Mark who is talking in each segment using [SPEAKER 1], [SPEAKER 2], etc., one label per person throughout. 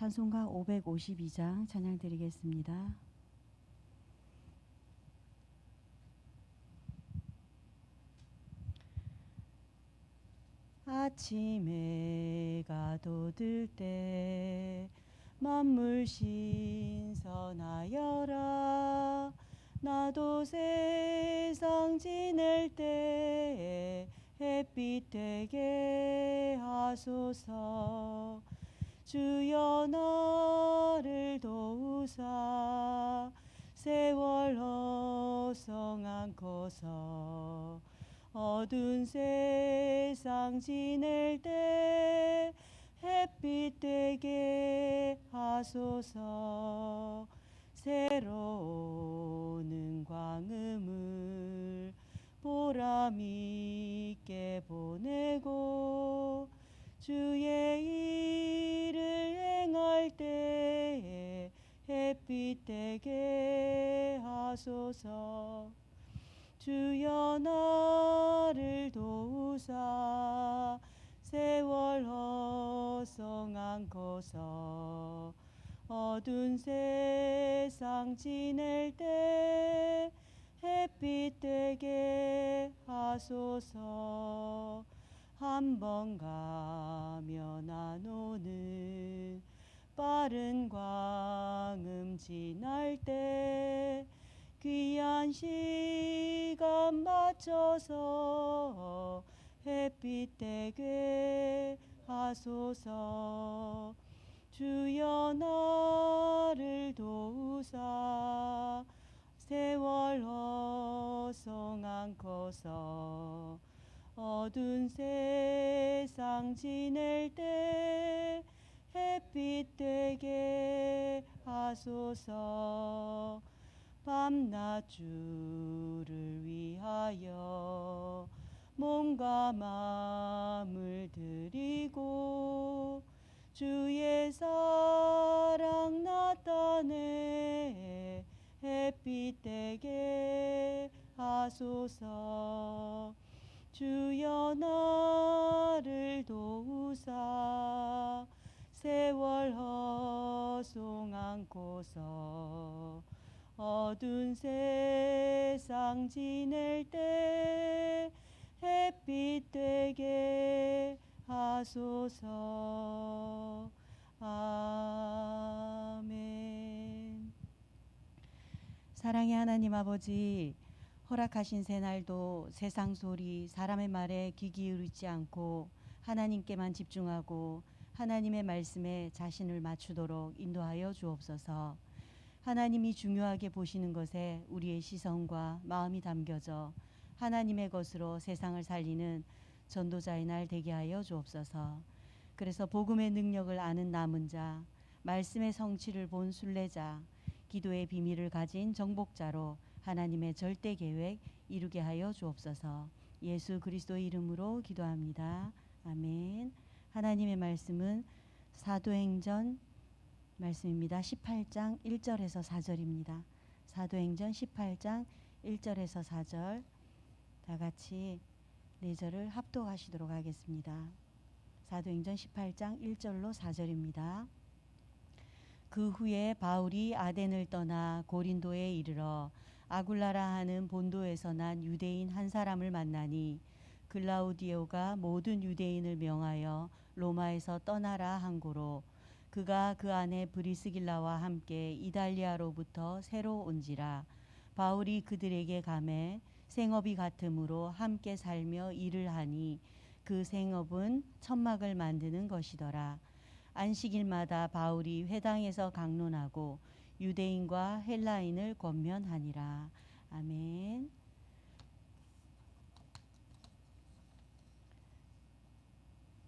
[SPEAKER 1] 찬송가 552장 찬양 드리겠습니다. 아침 해가 돋을 때 만물 신선하여라. 나도 세상 지낼 때에 햇빛 되게 하소서. 주여 나를 도우사 세월 허성 않고서 어두운 세상 지낼 때 햇빛 되게 하소서. 새로운 광음을 보람 있게 보내고 주의 일을 행할 때에 햇빛 되게 하소서. 주여 나를 도우사 세월 허성 않고서 어두운 세상 지낼 때 햇빛 되게 하소서. 한 번 가면 안 오는 빠른 광음 지날 때 귀한 시간 맞춰서 햇빛 되게 하소서. 주여 나를 도우사 세월 허성 않고서 어두운 세상 지낼 때 햇빛 되게 하소서. 밤낮 주를 위하여 몸과 마음을 드리고 주의 사랑 나타내 햇빛 되게 하소서. 주여 나를 도우사 세월 허송 않고서 어두운 세상 지낼 때 햇빛 되게 하소서. 아멘. 사랑의 하나님 아버지, 허락하신 새날도 세상 소리, 사람의 말에 귀 기울이지 않고 하나님께만 집중하고 하나님의 말씀에 자신을 맞추도록 인도하여 주옵소서. 하나님이 중요하게 보시는 것에 우리의 시선과 마음이 담겨져 하나님의 것으로 세상을 살리는 전도자의 날 되게 하여 주옵소서. 그래서 복음의 능력을 아는 남은 자, 말씀의 성취를 본 순례자, 기도의 비밀을 가진 정복자로 하나님의 절대 계획 이루게 하여 주옵소서. 예수 그리스도의 이름으로 기도합니다. 아멘. 하나님의 말씀은 사도행전 말씀입니다. 18장 1절에서 4절입니다. 사도행전 18장 1절에서 4절 다 같이 4절을 합독하시도록 하겠습니다. 사도행전 18장 1절로 4절입니다. 그 후에 바울이 아덴을 떠나 고린도에 이르러 아굴라라 하는 본도에서 난 유대인 한 사람을 만나니 글라우디오가 모든 유대인을 명하여 로마에서 떠나라 한 고로 그가 그 안에 브리스길라와 함께 이달리아로부터 새로 온지라. 바울이 그들에게 가매 생업이 같으므로 함께 살며 일을 하니 그 생업은 천막을 만드는 것이더라. 안식일마다 바울이 회당에서 강론하고 유대인과 헬라인을 권면하니라. 아멘.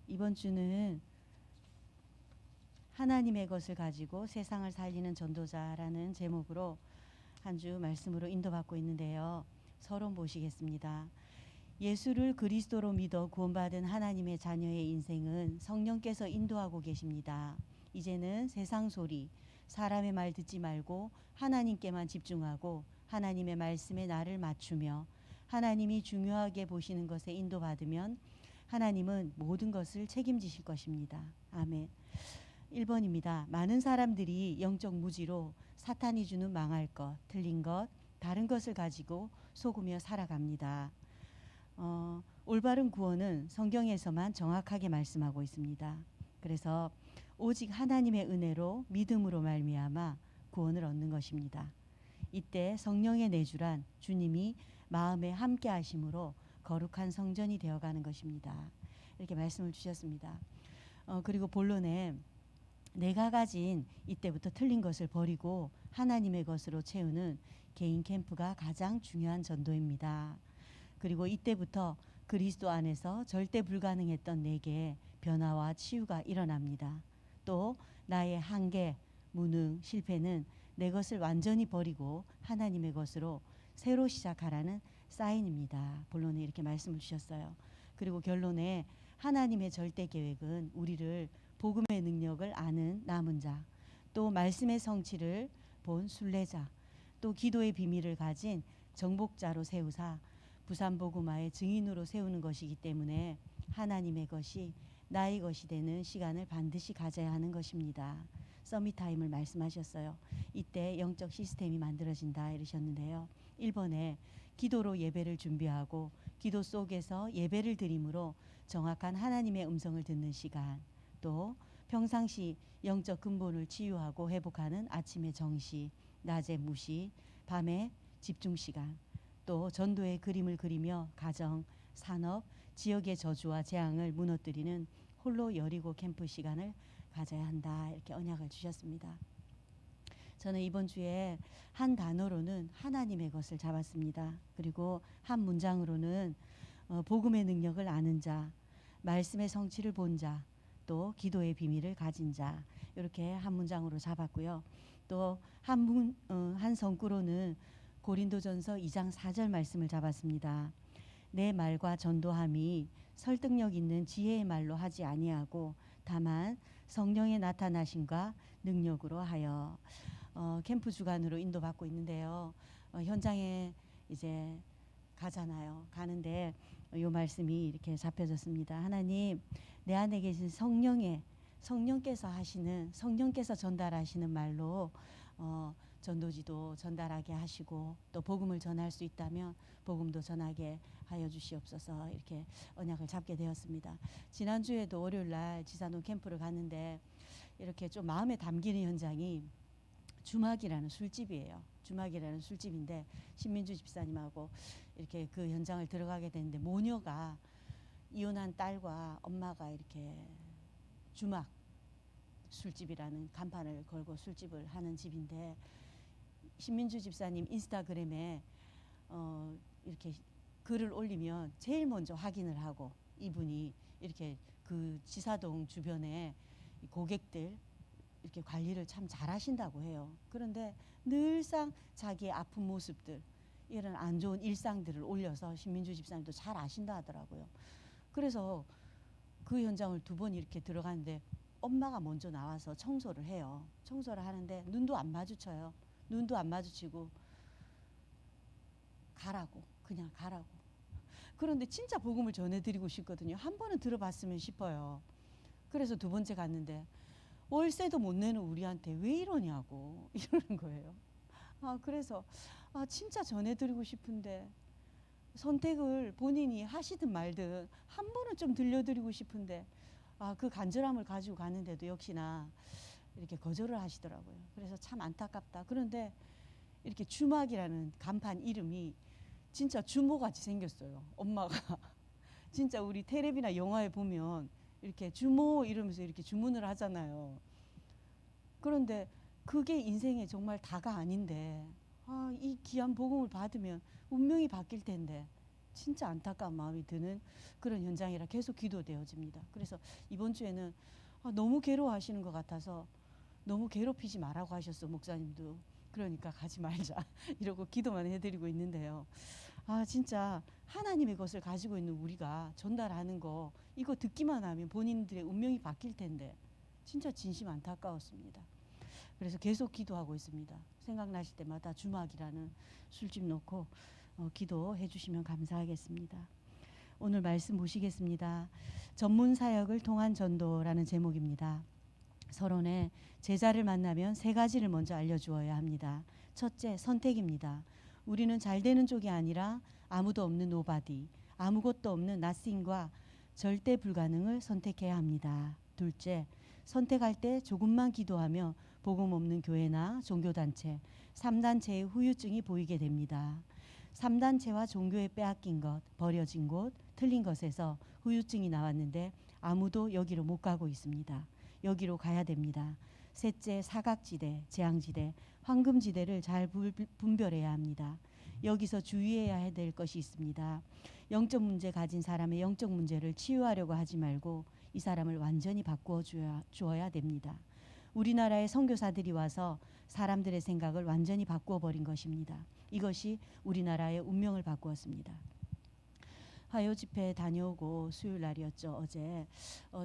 [SPEAKER 1] 이번 주는 하나님의 것을 가지고 세상을 살리는 전도자라는 제목으로 한 주 말씀으로 인도받고 있는데요. 서론 보시겠습니다. 예수를 그리스도로 믿어 구원받은 하나님의 자녀의 인생은 성령께서 인도하고 계십니다. 이제는 세상 소리, 사람의 말 듣지 말고 하나님께만 집중하고 하나님의 말씀에 나를 맞추며 하나님이 중요하게 보시는 것에 인도받으면 하나님은 모든 것을 책임지실 것입니다. 아멘. 1번입니다. 많은 사람들이 영적 무지로 사탄이 주는 망할 것, 틀린 것, 다른 것을 가지고 속으며 살아갑니다. 올바른 구원은 성경에서만 정확하게 말씀하고 있습니다. 그래서 오직 하나님의 은혜로 믿음으로 말미암아 구원을 얻는 것입니다. 이때 성령의 내주란 주님이 마음에 함께 하심으로 거룩한 성전이 되어가는 것입니다. 이렇게 말씀을 주셨습니다. 그리고 본론에 내가 가진 이때부터 틀린 것을 버리고 하나님의 것으로 채우는 개인 캠프가 가장 중요한 전도입니다. 그리고 이때부터 그리스도 안에서 절대 불가능했던 내게 변화와 치유가 일어납니다. 또 나의 한계, 무능, 실패는 내 것을 완전히 버리고 하나님의 것으로 새로 시작하라는 사인입니다. 본론에 이렇게 말씀을 주셨어요. 그리고 결론에 하나님의 절대 계획은 우리를 복음의 능력을 아는 남은 자, 또 말씀의 성취를 본 순례자, 또 기도의 비밀을 가진 정복자로 세우사 부산복음화의 증인으로 세우는 것이기 때문에 하나님의 것이 나의 것이 되는 시간을 반드시 가져야 하는 것입니다. 서밋타임을 말씀하셨어요. 이때 영적 시스템이 만들어진다 이러셨는데요. 1번에 기도로 예배를 준비하고 기도 속에서 예배를 드림으로 정확한 하나님의 음성을 듣는 시간, 또 평상시 영적 근본을 치유하고 회복하는 아침의 정시, 낮의 무시, 밤의 집중 시간, 또 전도의 그림을 그리며 가정, 산업, 지역의 저주와 재앙을 무너뜨리는 홀로 여리고 캠프 시간을 가져야 한다 이렇게 언약을 주셨습니다. 저는 이번 주에 한 단어로는 하나님의 것을 잡았습니다. 그리고 한 문장으로는 복음의 능력을 아는 자, 말씀의 성취를 본 자, 또 기도의 비밀을 가진 자 이렇게 한 문장으로 잡았고요. 또 한 성구로는 고린도전서 2장 4절 말씀을 잡았습니다. 내 말과 전도함이 설득력 있는 지혜의 말로 하지 아니하고 다만 성령의 나타나심과 능력으로 하여 캠프 주간으로 인도받고 있는데요. 현장에 이제 가잖아요. 가는데 이 말씀이 이렇게 잡혀졌습니다. 하나님, 내 안에 계신 성령께서 전달하시는 말로 전도지도 전달하게 하시고 또 복음을 전할 수 있다면 복음도 전하게 하여 주시옵소서 이렇게 언약을 잡게 되었습니다. 지난주에도 월요일날 지사노 캠프를 갔는데 이렇게 좀 마음에 담기는 현장이 주막이라는 술집이에요. 주막이라는 술집인데 신민주 집사님하고 이렇게 그 현장을 들어가게 됐는데 모녀가 이혼한 딸과 엄마가 이렇게 주막 술집이라는 간판을 걸고 술집을 하는 집인데 신민주 집사님 인스타그램에 이렇게 글을 올리면 제일 먼저 확인을 하고 이분이 이렇게 그 지사동 주변에 고객들 이렇게 관리를 참 잘하신다고 해요. 그런데 늘상 자기의 아픈 모습들 이런 안 좋은 일상들을 올려서 신민주 집사님도 잘 아신다 하더라고요. 그래서 그 현장을 2번 이렇게 들어갔는데 엄마가 먼저 나와서 청소를 해요. 청소를 하는데 눈도 안 마주쳐요. 눈도 안 마주치고 가라고 그냥 가라고. 그런데 진짜 복음을 전해드리고 싶거든요. 한 번은 들어봤으면 싶어요. 그래서 2번째 갔는데 월세도 못 내는 우리한테 왜 이러냐고 이러는 거예요. 그래서 진짜 전해드리고 싶은데 선택을 본인이 하시든 말든 한 번은 좀 들려드리고 싶은데 그 간절함을 가지고 가는데도 역시나 이렇게 거절을 하시더라고요. 그래서 참 안타깝다. 그런데 이렇게 주막이라는 간판 이름이 진짜 주모같이 생겼어요. 엄마가 진짜 우리 텔레비나 영화에 보면 이렇게 주모 이러면서 이렇게 주문을 하잖아요. 그런데 그게 인생에 정말 다가 아닌데 이 귀한 복음을 받으면 운명이 바뀔 텐데 진짜 안타까운 마음이 드는 그런 현장이라 계속 기도되어집니다. 그래서 이번 주에는 너무 괴로워하시는 것 같아서 너무 괴롭히지 말라고 하셨어 목사님도. 그러니까 가지 말자 이러고 기도만 해드리고 있는데요. 진짜 하나님의 것을 가지고 있는 우리가 전달하는 거 이거 듣기만 하면 본인들의 운명이 바뀔 텐데 진짜 진심 안타까웠습니다. 그래서 계속 기도하고 있습니다. 생각나실 때마다 주막이라는 술집 놓고 기도해 주시면 감사하겠습니다. 오늘 말씀 보시겠습니다. 전문 사역을 통한 전도라는 제목입니다. 서론에 제자를 만나면 세 가지를 먼저 알려주어야 합니다. 첫째, 선택입니다. 우리는 잘 되는 쪽이 아니라 아무도 없는 노바디, 아무것도 없는 나싱과 절대 불가능을 선택해야 합니다. 둘째, 선택할 때 조금만 기도하며 복음 없는 교회나 종교단체, 3단체의 후유증이 보이게 됩니다. 3단체와 종교에 빼앗긴 것, 버려진 곳, 틀린 것에서 후유증이 나왔는데 아무도 여기로 못 가고 있습니다. 여기로 가야 됩니다. 셋째, 사각지대, 재앙지대, 황금지대를 잘 분별해야 합니다. 여기서 주의해야 될 것이 있습니다. 영적 문제 가진 사람의 영적 문제를 치유하려고 하지 말고 이 사람을 완전히 바꾸어 주어야 됩니다. 우리나라의 선교사들이 와서 사람들의 생각을 완전히 바꾸어 버린 것입니다. 이것이 우리나라의 운명을 바꾸었습니다. 화요 집회 다녀오고 수요일 날이었죠. 어제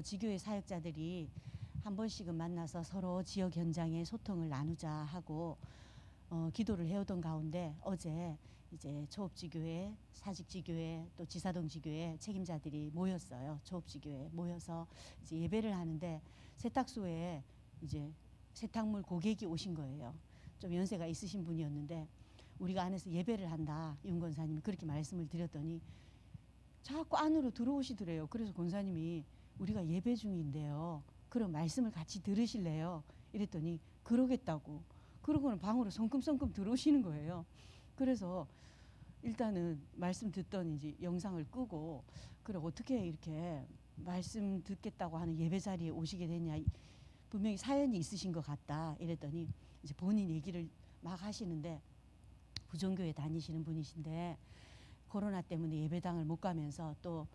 [SPEAKER 1] 지교회 사역자들이 한 번씩은 만나서 서로 지역 현장의 소통을 나누자 하고 기도를 해오던 가운데 어제 이제 초업지교회, 사직지교회, 또 지사동지교회 책임자들이 모였어요. 초업지교회 모여서 이제 예배를 하는데 세탁소에 이제 세탁물 고객이 오신 거예요. 좀 연세가 있으신 분이었는데 우리가 안에서 예배를 한다. 윤 권사님이 그렇게 말씀을 드렸더니 자꾸 안으로 들어오시더래요. 그래서 권사님이 우리가 예배 중인데요. 그럼 말씀을 같이 들으실래요? 이랬더니 그러겠다고. 그러고는 방으로 성큼성큼 들어오시는 거예요. 그래서 일단은 말씀 듣던 이제 영상을 끄고 그래 어떻게 이렇게 말씀 듣겠다고 하는 예배 자리에 오시게 됐냐. 분명히 사연이 있으신 것 같다. 이랬더니 이제 본인 얘기를 막 하시는데 부정교회 다니시는 분이신데 코로나 때문에 예배당을 못 가면서 또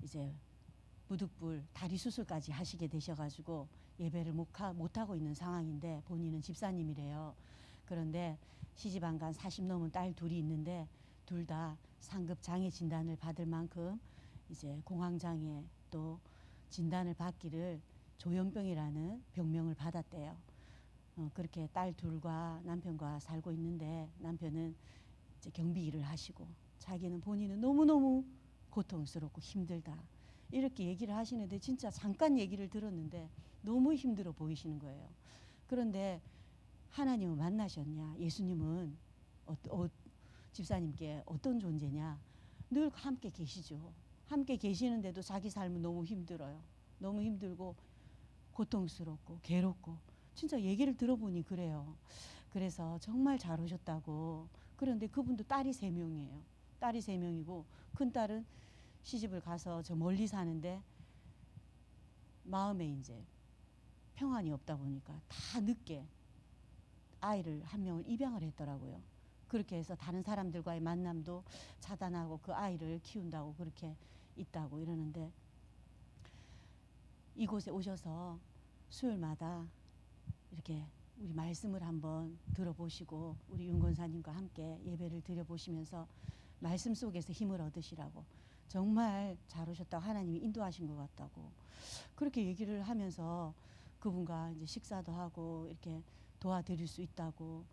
[SPEAKER 1] 이제 무득불 다리 수술까지 하시게 되셔가지고 예배를 못하고 있는 상황인데 본인은 집사님이래요. 그런데 시집 안 간 40 넘은 딸 둘이 있는데 둘 다 상급 장애 진단을 받을 만큼 이제 공황장애 또 진단을 받기를 조현병이라는 병명을 받았대요. 그렇게 딸 둘과 남편과 살고 있는데 남편은 이제 경비 일을 하시고 자기는 본인은 너무너무 고통스럽고 힘들다. 이렇게 얘기를 하시는데 진짜 잠깐 얘기를 들었는데 너무 힘들어 보이시는 거예요. 그런데 하나님을 만나셨냐? 예수님은 집사님께 어떤 존재냐? 늘 함께 계시죠. 함께 계시는데도 자기 삶은 너무 힘들어요. 너무 힘들고 고통스럽고 괴롭고 진짜 얘기를 들어보니 그래요. 그래서 정말 잘 오셨다고. 그런데 그분도 딸이 3명이에요. 딸이 3명이고 큰딸은 시집을 가서 저 멀리 사는데 마음에 이제 평안이 없다 보니까 다 늦게 아이를 한 명을 입양을 했더라고요. 그렇게 해서 다른 사람들과의 만남도 차단하고 그 아이를 키운다고 그렇게 있다고 이러는데 이곳에 오셔서 수요일마다 이렇게 우리 말씀을 한번 들어보시고 우리 윤 권사님과 함께 예배를 드려보시면서 말씀 속에서 힘을 얻으시라고 정말 잘 오셨다고 하나님이 인도하신 것 같다고 그렇게 얘기를 하면서 그분과 이제 식사도 하고 이렇게 도와드릴 수 있다고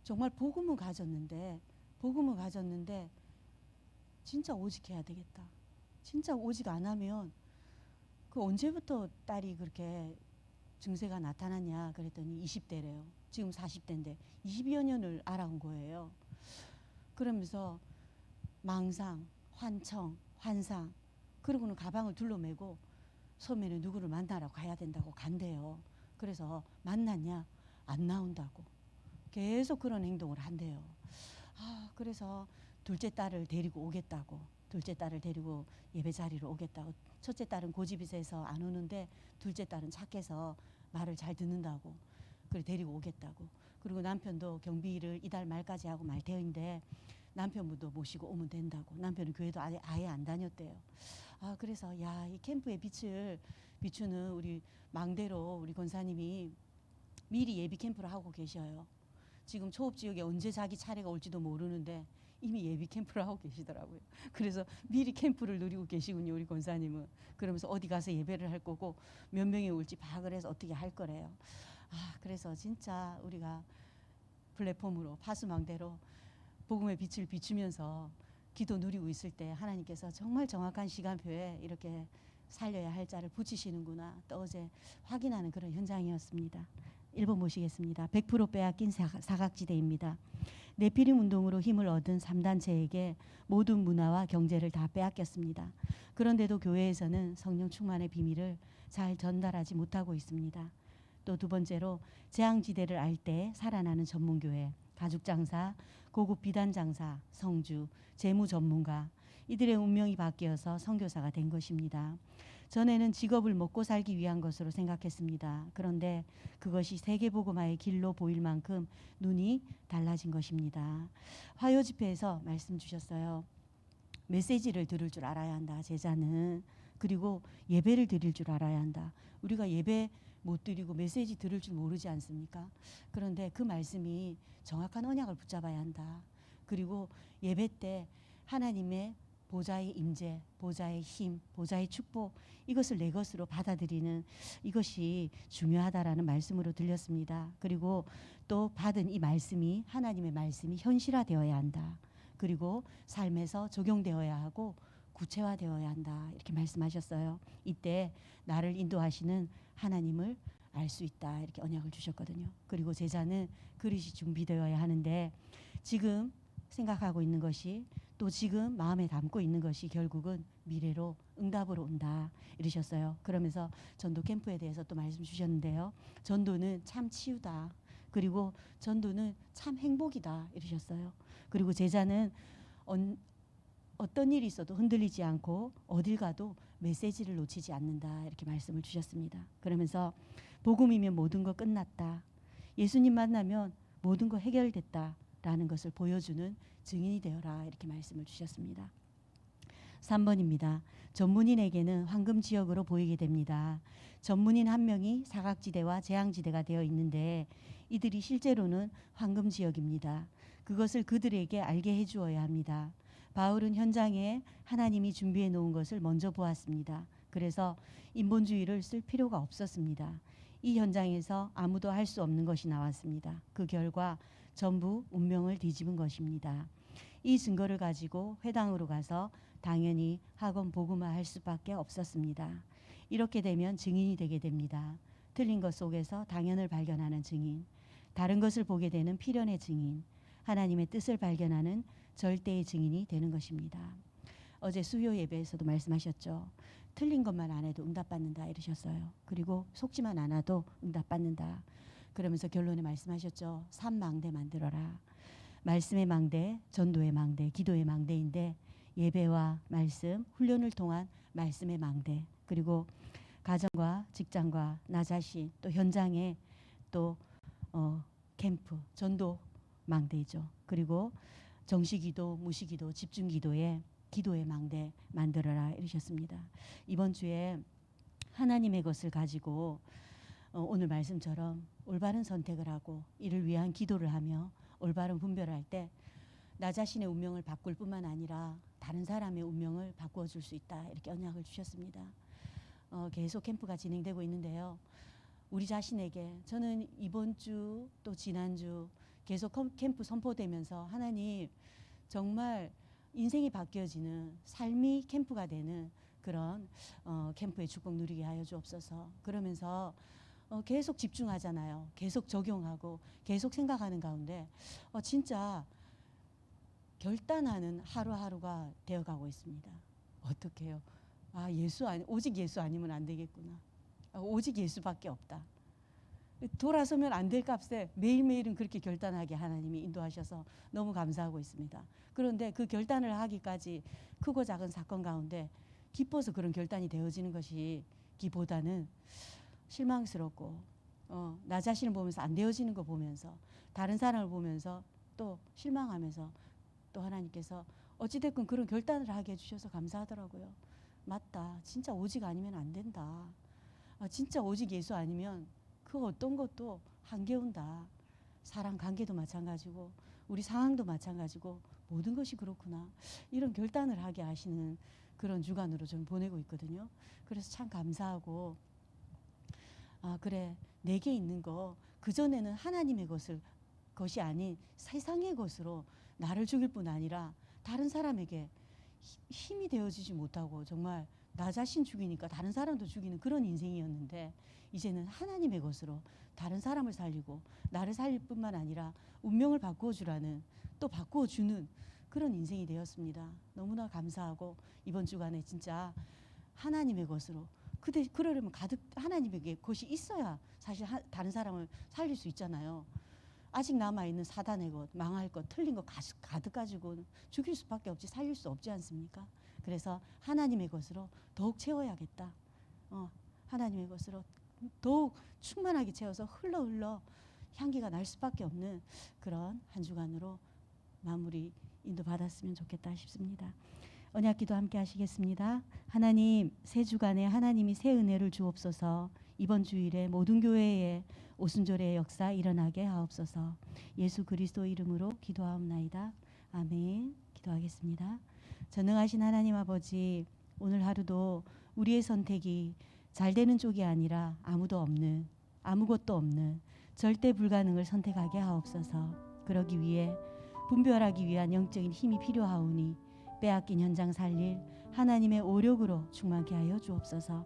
[SPEAKER 1] 정말 복음은 가졌는데 진짜 오직 해야 되겠다. 진짜 오직 안 하면 그 언제부터 딸이 그렇게 증세가 나타났냐 그랬더니 20대래요. 지금 40대인데 20여 년을 알아온 거예요. 그러면서 망상, 환청, 환상 그러고는 가방을 둘러매고 처음에는 누구를 만나러 가야 된다고 간대요. 그래서 만났냐? 안 나온다고. 계속 그런 행동을 한대요. 그래서 둘째 딸을 데리고 오겠다고. 둘째 딸을 데리고 예배 자리로 오겠다고. 첫째 딸은 고집이 세서 안 오는데 둘째 딸은 착해서 말을 잘 듣는다고. 그래 데리고 오겠다고. 그리고 남편도 경비를 이달 말까지 하고 말태인데 남편분도 모시고 오면 된다고. 남편은 교회도 아예 안 다녔대요. 그래서 이 캠프의 빛을 비추는 우리 망대로 우리 권사님이 미리 예비 캠프를 하고 계셔요. 지금 초업지역에 언제 자기 차례가 올지도 모르는데 이미 예비 캠프를 하고 계시더라고요. 그래서 미리 캠프를 누리고 계시군요. 우리 권사님은. 그러면서 어디 가서 예배를 할 거고 몇 명이 올지 파악을 해서 어떻게 할 거래요. 그래서 진짜 우리가 플랫폼으로 파수망대로 복음의 빛을 비추면서 기도 누리고 있을 때 하나님께서 정말 정확한 시간표에 이렇게 살려야 할 자를 붙이시는구나 또 어제 확인하는 그런 현장이었습니다. 1번 보시겠습니다. 100% 빼앗긴 사각지대입니다. 네피림 운동으로 힘을 얻은 3단체에게 모든 문화와 경제를 다 빼앗겼습니다. 그런데도 교회에서는 성령 충만의 비밀을 잘 전달하지 못하고 있습니다. 또 두 번째로 재앙지대를 알 때 살아나는 전문교회, 가죽장사, 고급 비단장사, 성주, 재무 전문가 이들의 운명이 바뀌어서 선교사가 된 것입니다. 전에는 직업을 먹고 살기 위한 것으로 생각했습니다. 그런데 그것이 세계복음화의 길로 보일 만큼 눈이 달라진 것입니다. 화요 집회에서 말씀 주셨어요. 메시지를 들을 줄 알아야 한다. 제자는. 그리고 예배를 드릴 줄 알아야 한다. 우리가 예배 못 드리고 메시지 들을 줄 모르지 않습니까? 그런데 그 말씀이 정확한 언약을 붙잡아야 한다. 그리고 예배 때 하나님의 보좌의 임재, 보좌의 힘, 보좌의 축복 이것을 내 것으로 받아들이는 이것이 중요하다라는 말씀으로 들렸습니다. 그리고 또 받은 이 말씀이 하나님의 말씀이 현실화되어야 한다. 그리고 삶에서 적용되어야 하고 구체화되어야 한다. 이렇게 말씀하셨어요. 이때 나를 인도하시는 하나님을 알 수 있다. 이렇게 언약을 주셨거든요. 그리고 제자는 그릇이 준비되어야 하는데 지금 생각하고 있는 것이 또 지금 마음에 담고 있는 것이 결국은 미래로 응답으로 온다 이러셨어요. 그러면서 전도 캠프에 대해서 또 말씀 주셨는데요. 전도는 참 치유다. 그리고 전도는 참 행복이다 이러셨어요. 그리고 제자는 어떤 일이 있어도 흔들리지 않고 어딜 가도 메시지를 놓치지 않는다 이렇게 말씀을 주셨습니다. 그러면서 복음이면 모든 거 끝났다. 예수님 만나면 모든 거 해결됐다라는 것을 보여주는 증인이 되어라 이렇게 말씀을 주셨습니다. 3번입니다. 전문인에게는 황금 지역으로 보이게 됩니다. 전문인 한 명이 사각지대와 재앙지대가 되어 있는데 이들이 실제로는 황금 지역입니다. 그것을 그들에게 알게 해주어야 합니다. 바울은 현장에 하나님이 준비해 놓은 것을 먼저 보았습니다. 그래서 인본주의를 쓸 필요가 없었습니다. 이 현장에서 아무도 할 수 없는 것이 나왔습니다. 그 결과 전부 운명을 뒤집은 것입니다. 이 증거를 가지고 회당으로 가서 당연히 학원 복음화 할 수밖에 없었습니다. 이렇게 되면 증인이 되게 됩니다. 틀린 것 속에서 당연을 발견하는 증인, 다른 것을 보게 되는 필연의 증인, 하나님의 뜻을 발견하는 절대의 증인이 되는 것입니다. 어제 수요 예배에서도 말씀하셨죠. 틀린 것만 안 해도 응답받는다 이러셨어요. 그리고 속지만 않아도 응답받는다. 그러면서 결론에 말씀하셨죠. 3망대 만들어라. 말씀의 망대, 전도의 망대, 기도의 망대인데 예배와 말씀, 훈련을 통한 말씀의 망대, 그리고 가정과 직장과 나 자신 또 현장에 또 캠프, 전도 망대죠. 그리고 정시기도, 무시기도, 집중기도에 기도의 망대 만들어라 이러셨습니다. 이번 주에 하나님의 것을 가지고 오늘 말씀처럼 올바른 선택을 하고 이를 위한 기도를 하며 올바른 분별할 때 나 자신의 운명을 바꿀 뿐만 아니라 다른 사람의 운명을 바꾸어 줄 수 있다 이렇게 언약을 주셨습니다. 계속 캠프가 진행되고 있는데요. 우리 자신에게 저는 이번 주 또 지난주 계속 캠프 선포되면서 하나님 정말 인생이 바뀌어지는 삶이 캠프가 되는 그런 캠프의 축복 누리게 하여 주옵소서. 그러면서 계속 집중하잖아요. 계속 적용하고 계속 생각하는 가운데 진짜 결단하는 하루하루가 되어가고 있습니다. 어떻게 해요? 오직 예수 아니면 안 되겠구나. 오직 예수밖에 없다. 돌아서면 안 될 값에 매일매일은 그렇게 결단하게 하나님이 인도하셔서 너무 감사하고 있습니다. 그런데 그 결단을 하기까지 크고 작은 사건 가운데 기뻐서 그런 결단이 되어지는 것이기보다는 실망스럽고 나 자신을 보면서 안 되어지는 거 보면서 다른 사람을 보면서 또 실망하면서 또 하나님께서 어찌됐건 그런 결단을 하게 해주셔서 감사하더라고요. 맞다. 진짜 오직 아니면 안 된다. 진짜 오직 예수 아니면 그 어떤 것도 한계온다. 사람 관계도 마찬가지고 우리 상황도 마찬가지고 모든 것이 그렇구나. 이런 결단을 하게 하시는 그런 주간으로 좀 보내고 있거든요. 그래서 참 감사하고 그래 내게 있는 거 그전에는 하나님의 것이 아닌 세상의 것으로 나를 죽일 뿐 아니라 다른 사람에게 힘이 되어지지 못하고 정말 나 자신 죽이니까 다른 사람도 죽이는 그런 인생이었는데 이제는 하나님의 것으로 다른 사람을 살리고 나를 살릴 뿐만 아니라 운명을 바꾸어 주라는, 또 바꾸어 주는 그런 인생이 되었습니다. 너무나 감사하고 이번 주간에 진짜 하나님의 것으로, 그러려면 가득 하나님에게 것이 있어야 사실 다른 사람을 살릴 수 있잖아요. 아직 남아있는 사단의 것, 망할 것, 틀린 것 가득 가지고 죽일 수밖에 없지, 살릴 수 없지 않습니까? 그래서 하나님의 것으로 더욱 채워야겠다. 하나님의 것으로 더욱 충만하게 채워서 흘러 향기가 날 수밖에 없는 그런 한 주간으로 마무리 인도받았으면 좋겠다 싶습니다. 언약기도 함께 하시겠습니다. 하나님, 새 주간에 하나님이 새 은혜를 주옵소서. 이번 주일에 모든 교회에 오순절의 역사 일어나게 하옵소서. 예수 그리스도 이름으로 기도하옵나이다. 아멘. 기도하겠습니다. 전능하신 하나님 아버지, 오늘 하루도 우리의 선택이 잘 되는 쪽이 아니라 아무것도 없는 절대 불가능을 선택하게 하옵소서. 그러기 위해 분별하기 위한 영적인 힘이 필요하오니 빼앗긴 현장 살릴 하나님의 오력으로 충만케 하여 주옵소서.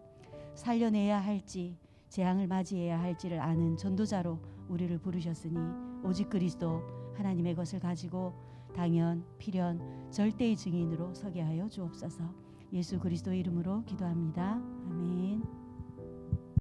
[SPEAKER 1] 살려내야 할지 재앙을 맞이해야 할지를 아는 전도자로 우리를 부르셨으니 오직 그리스도 하나님의 것을 가지고 당연, 필연, 절대의 증인으로 서게 하여 주옵소서. 예수 그리스도 이름으로 기도합니다. 아멘.